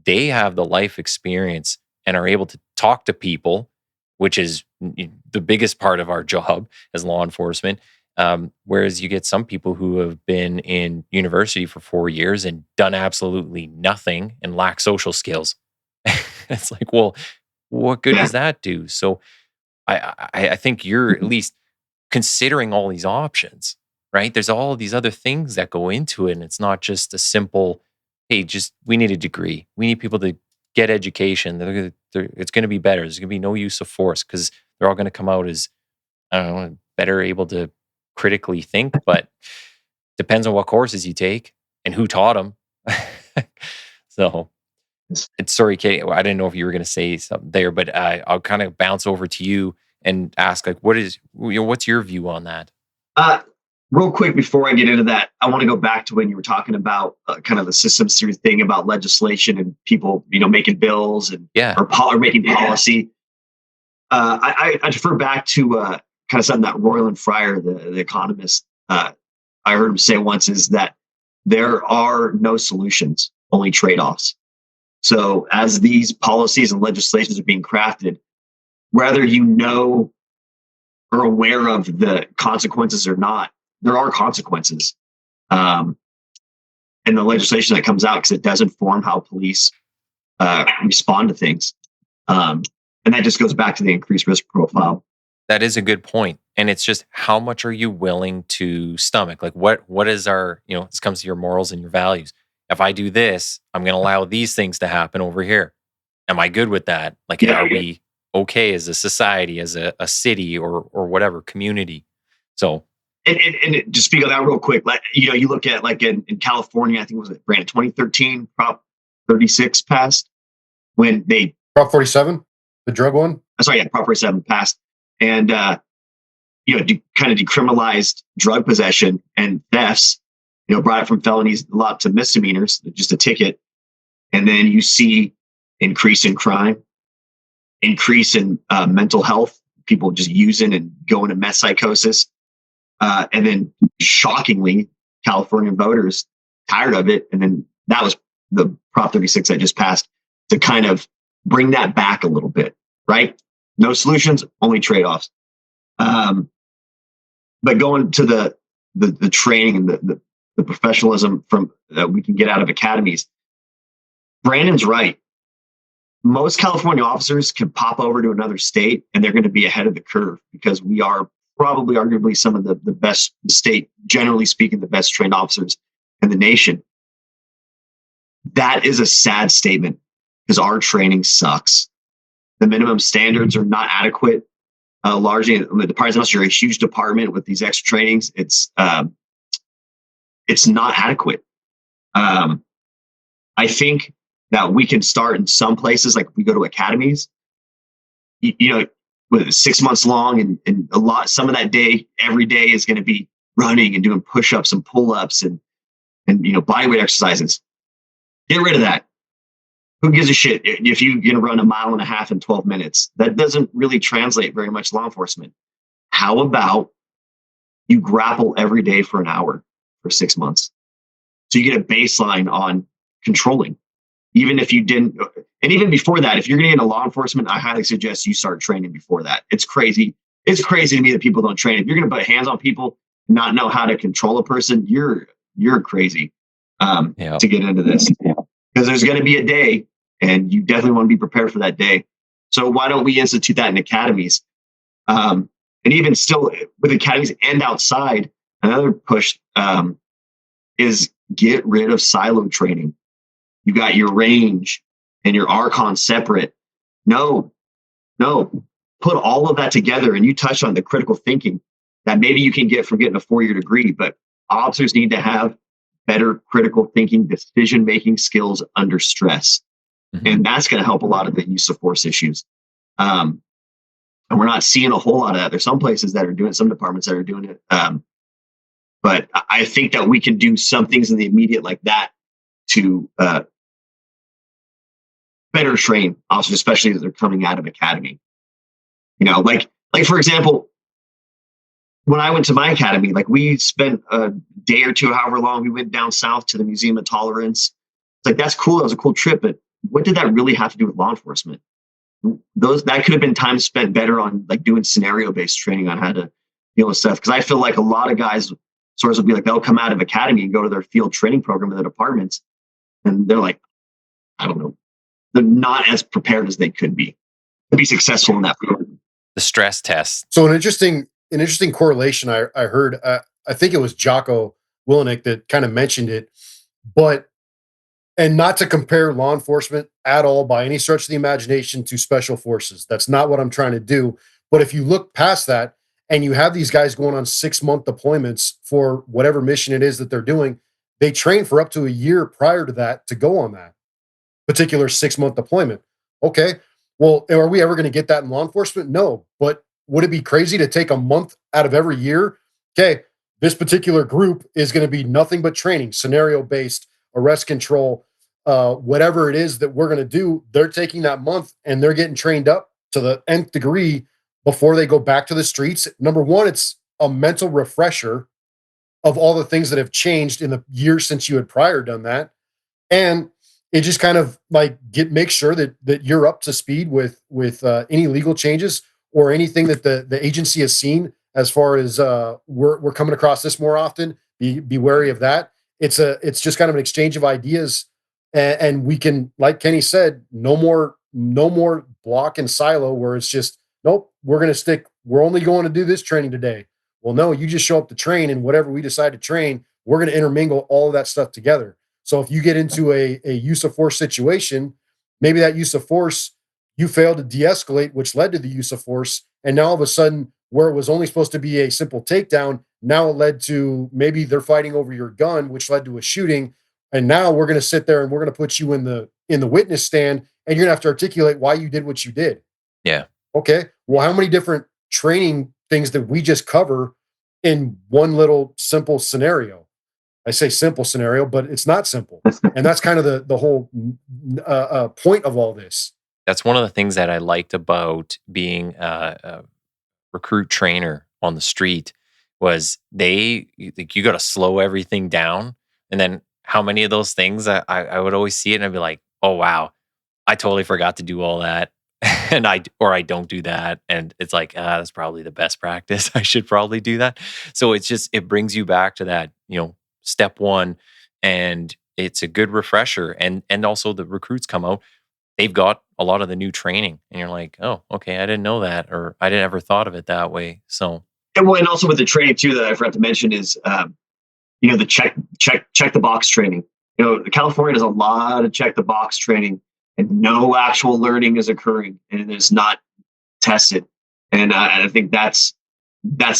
they have the life experience and are able to talk to people, which is the biggest part of our job as law enforcement. Whereas you get some people who have been in university for 4 years and done absolutely nothing and lack social skills. It's like, well, what good does that do? So I think you're at least considering all these options, right? There's all of these other things that go into it. And it's not just a simple, hey, we need a degree. We need people to get education. It's going to be better. There's going to be no use of force, because they're all going to come out as, I don't know, better able to critically think, but depends on what courses you take and who taught them. So sorry, Kate, I didn't know if you were going to say something there, but I'll kind of bounce over to you and ask, like, what's your view on that? Real quick, before I get into that, I want to go back to when you were talking about kind of the systems theory thing about legislation and people, making bills and or making policy. I defer back to kind of something that Royland Fryer, the economist, I heard him say once, is that there are no solutions, only trade-offs. So as these policies and legislations are being crafted, whether or aware of the consequences or not, there are consequences. And the legislation that comes out, because it does inform how police respond to things. And that just goes back to the increased risk profile. That is a good point. And it's just, how much are you willing to stomach? Like, what is our, this comes to your morals and your values. If I do this, I'm going to allow these things to happen over here. Am I good with that? Like, are we okay as a society, as a city or whatever community? So, and just speak on that real quick. Like, you look at, like, in California, I think was it Brandon 2013 Prop 36 passed, when they Prop 47, the drug one. Prop 47 passed, and kind of decriminalized drug possession and thefts. Brought it from felonies a lot to misdemeanors, just a ticket, and then you see increase in crime. increase in mental health, people just using and going to meth psychosis. And then shockingly, California voters tired of it. And then that was the Prop 36 I just passed to kind of bring that back a little bit, right? No solutions, only trade-offs. But going to the training and the professionalism from that we can get out of academies, Brandon's right. Most California officers can pop over to another state and they're going to be ahead of the curve because we are probably arguably some of the best state, generally speaking, the best trained officers in the nation. That is a sad statement because our training sucks. The minimum standards are not adequate. Largely, the Department of Justice are a huge department with these extra trainings. It's not adequate. I think that we can start in some places, like we go to academies, with 6 months long and some of that day, every day is going to be running and doing push-ups and pull-ups and bodyweight exercises. Get rid of that. Who gives a shit if you're going to run 1.5 miles in 12 minutes? That doesn't really translate very much to law enforcement. How about you grapple every day for an hour for 6 months? So you get a baseline on controlling. Even if you didn't, and even before that, if you're going to get into law enforcement, I highly suggest you start training before that. It's crazy. It's crazy to me that people don't train. If you're going to put hands on people, and not know how to control a person, you're crazy to get into this. Because there's going to be a day, and you definitely want to be prepared for that day. So why don't we institute that in academies? And even still with academies and outside, another push is get rid of silo training. You got your range and your Archon separate. No. Put all of that together. And you touched on the critical thinking that maybe you can get from getting a 4-year degree, but officers need to have better critical thinking, decision-making skills under stress. Mm-hmm. And that's going to help a lot of the use of force issues. And we're not seeing a whole lot of that. There's some places that are doing it, some departments that are doing it. But I think that we can do some things in the immediate like that to better train officers, especially as they're coming out of academy. Like for example, when I went to my academy, like we spent a day or two, however long, we went down south to the Museum of Tolerance. It's like, that's cool. That was a cool trip, but what did that really have to do with law enforcement? That could have been time spent better on like doing scenario-based training on how to deal with stuff. Because I feel like a lot of guys, sources will be like, they'll come out of academy and go to their field training program in the departments, and they're like, I don't know, they're not as prepared as they could be to be successful in that program. The stress test. So an interesting correlation I heard, I think it was Jocko Willenick that kind of mentioned it, and not to compare law enforcement at all by any stretch of the imagination to special forces. That's not what I'm trying to do. But if you look past that and you have these guys going on 6-month deployments for whatever mission it is that they're doing, they train for up to a year prior to that to go on that particular 6-month deployment. Okay. Well, are we ever going to get that in law enforcement? No. But would it be crazy to take a month out of every year? Okay, this particular group is going to be nothing but training, scenario-based, arrest control, whatever it is that we're going to do. They're taking that month and they're getting trained up to the nth degree before they go back to the streets. Number one, it's a mental refresher of all the things that have changed in the years since you had prior done that. And it just kind of like make sure that you're up to speed with any legal changes or anything that the agency has seen as far as we're coming across this more often. Be wary of that. It's just kind of an exchange of ideas, and we can, like Kenny said, no more block and silo where it's just, nope, we're only going to do this training today. Well, no, you just show up to train, and whatever we decide to train, we're going to intermingle all of that stuff together. So if you get into a use of force situation, maybe that use of force, you failed to de-escalate, which led to the use of force. And now all of a sudden, where it was only supposed to be a simple takedown, now it led to maybe they're fighting over your gun, which led to a shooting. And now we're going to sit there and we're going to put you in the witness stand, and you're going to have to articulate why you did what you did. Yeah. Okay. Well, how many different training things did we just cover in one little simple scenario? I say simple scenario, but it's not simple. And that's kind of the whole point of all this. That's one of the things that I liked about being a recruit trainer on the street was you got to slow everything down. And then how many of those things I would always see it and I'd be like, oh, wow, I totally forgot to do all that. And I don't do that. And it's like, that's probably the best practice. I should probably do that. So it brings you back to that, step one. And it's a good refresher. And also the recruits come out, they've got a lot of the new training and you're like, oh, okay, I didn't know that, or I didn't ever thought of it that way. So, and also with the training too, that I forgot to mention is, the check the box training. California does a lot of check the box training and no actual learning is occurring and it is not tested. And I think that's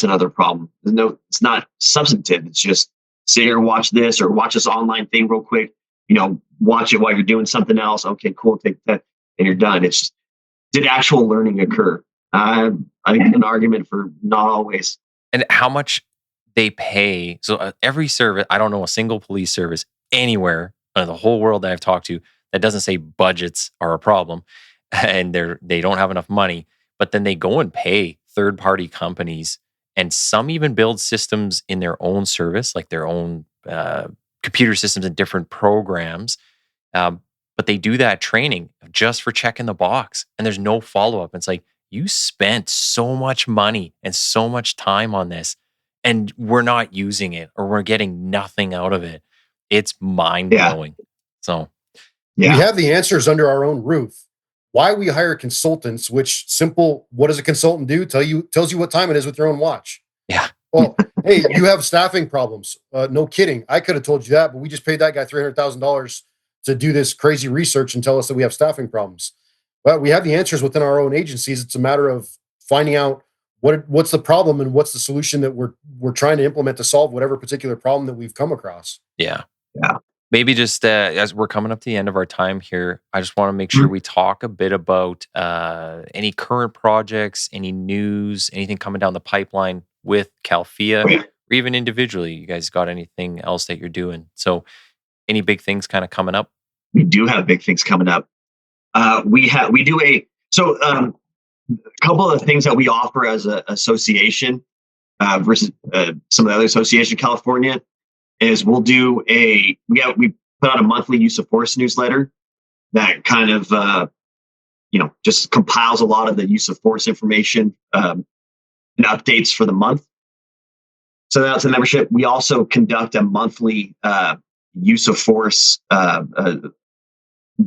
another problem. It's not substantive. It's just sit here and watch this or watch this online thing real quick. Watch it while you're doing something else. Okay, cool. Take that and you're done. It's just, did actual learning occur? I think an argument for not always. And how much they pay. So every service, I don't know a single police service anywhere in the whole world that I've talked to that doesn't say budgets are a problem and they don't have enough money, but then they go and pay third-party companies, and some even build systems in their own service, like their own computer systems and different programs. But they do that training just for checking the box, and there's no follow-up. It's like, you spent so much money and so much time on this, and we're not using it, or we're getting nothing out of it. It's mind-blowing. Yeah. So, we have the answers under our own roof. Why we hire consultants, which what does a consultant do? Tells you what time it is with your own watch. Yeah. Well, hey, you have staffing problems. No kidding. I could have told you that, but we just paid that guy $300,000 to do this crazy research and tell us that we have staffing problems. Well, we have the answers within our own agencies. It's a matter of finding out what's the problem and what's the solution that we're trying to implement to solve whatever particular problem that we've come across. Yeah. Maybe just as we're coming up to the end of our time here, I just want to make sure we talk a bit about any current projects, any news, anything coming down the pipeline with CALFIA, or even individually. You guys got anything else that you're doing? So any big things kind of coming up? We do have big things coming up. We do a couple of the things that we offer as an association versus some of the other association in California is we put out a monthly use of force newsletter that kind of just compiles a lot of the use of force information and updates for the month. So that's a membership. We also conduct a monthly use of force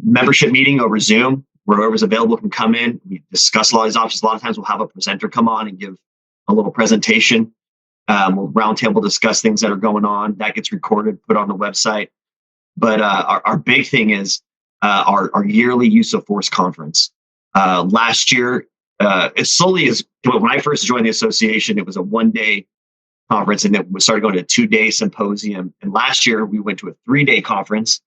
membership meeting over Zoom, where whoever's available can come in. We discuss a lot of these options. A lot of times we'll have a presenter come on and give a little presentation. We'll roundtable discuss things that are going on. That gets recorded, put on the website. But our big thing is our yearly use of force conference. Last year, it slowly is. When I first joined the association, it was a 1-day conference, and it started going to a 2-day symposium. And last year, we went to a 3-day conference,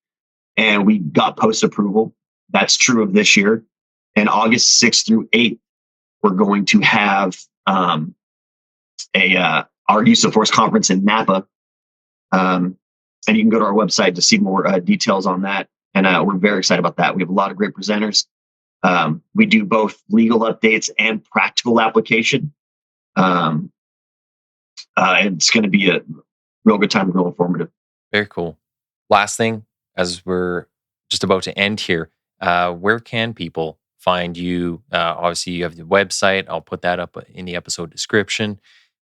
and we got post approval. That's true of this year. And August 6th through 8th, we're going to have our use of force conference in Napa. And you can go to our website to see more details on that. And we're very excited about that. We have a lot of great presenters. We do both legal updates and practical application. It's going to be a real good time, real informative. Very cool. Last thing, as we're just about to end here, where can people find you? Obviously, you have the website. I'll put that up in the episode description.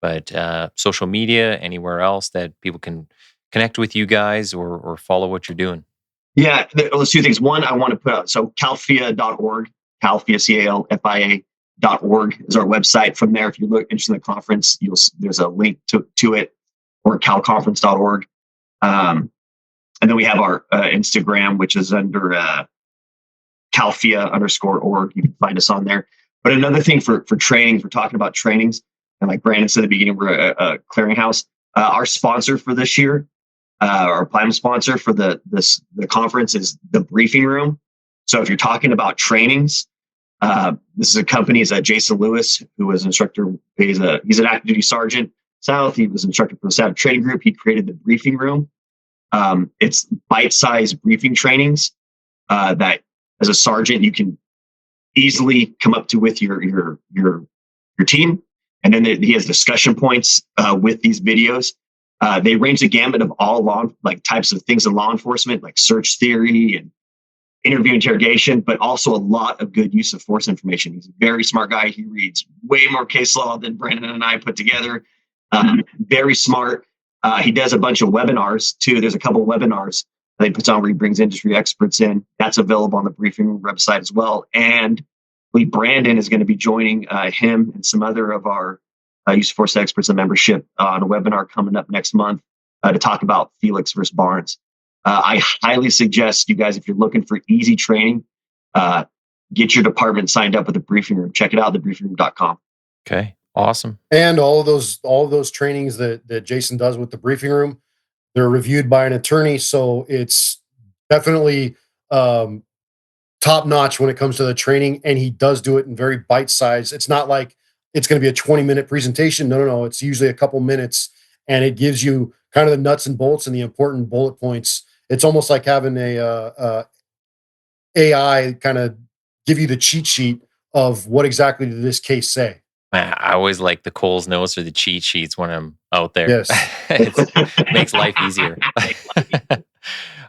But social media, anywhere else that people can connect with you guys or follow what you're doing? Yeah, there's 2 things. One, I want to put out, so CALFIA.org, CALFIA, CALFIA.org is our website. From there, if you're interested in the conference, there's a link to it, or calconference.org. And then we have our Instagram, which is under CALFIA_org. You can find us on there. But another thing for trainings, we're talking about trainings. And like Brandon said at the beginning, we're a clearinghouse. Our sponsor for this year, our platinum sponsor for the conference, is the Briefing Room. So if you're talking about trainings, this is a company, is Jason Lewis, who was an instructor. He's an active duty sergeant South. He was an instructor for the South Training Group. He created the Briefing Room. It's bite-sized briefing trainings that, as a sergeant, you can easily come up to with your team. And then he has discussion points with these videos. They range the gamut of all types of things in law enforcement, like search theory and interview interrogation, but also a lot of good use of force information. He's a very smart guy. He reads way more case law than Brandon and I put together. Very smart. He does a bunch of webinars too. There's a couple of webinars that he puts on where he brings industry experts in. That's available on the briefing room website as well. And Brandon is going to be joining him and some other of our use of force experts and membership on a webinar coming up next month to talk about Felix versus Barnes. I highly suggest you guys, if you're looking for easy training, get your department signed up with the briefing room. Check it out, thebriefingroom.com. Okay, awesome. And all of those trainings that Jason does with the briefing room, they're reviewed by an attorney, so it's definitely top notch when it comes to the training. And he does do it in very bite size. It's not like it's going to be a 20-minute presentation. No. It's usually a couple minutes, and it gives you kind of the nuts and bolts and the important bullet points. It's almost like having a AI kind of give you the cheat sheet of what exactly did this case say. I always like the Cole's notes or the cheat sheets when I'm out there. Yes. It makes life easier.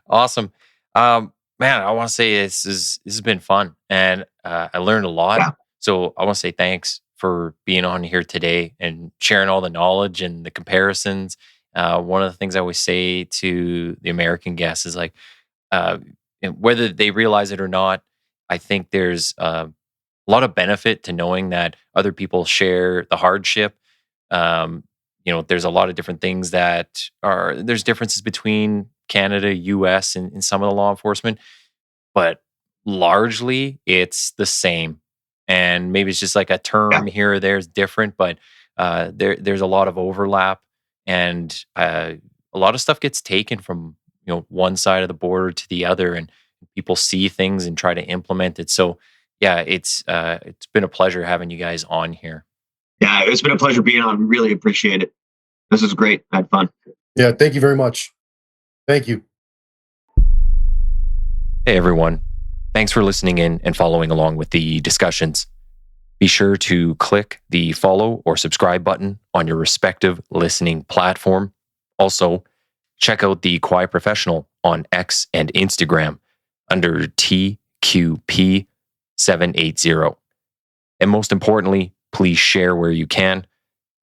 Awesome. Man, I want to say this has been fun, and I learned a lot. Yeah. So I want to say thanks for being on here today and sharing all the knowledge and the comparisons. One of the things I always say to the American guests is like, whether they realize it or not, I think there's a lot of benefit to knowing that other people share the hardship. There's a lot of different things there's differences between Canada, US, and some of the law enforcement, but largely it's the same. And maybe it's just like a term here or there is different, but there's a lot of overlap, and a lot of stuff gets taken from one side of the border to the other, and people see things and try to implement it. So yeah, it's been a pleasure having you guys on here. Yeah, it's been a pleasure being on. We really appreciate it. This is great. I had fun. Yeah, thank you very much. Thank you. Hey everyone. Thanks for listening in and following along with the discussions. Be sure to click the follow or subscribe button on your respective listening platform. Also, check out the Quiet Professional on X and Instagram under TQP780. And most importantly, please share where you can.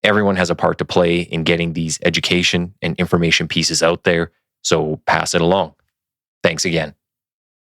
Everyone has a part to play in getting these education and information pieces out there, so pass it along. Thanks again.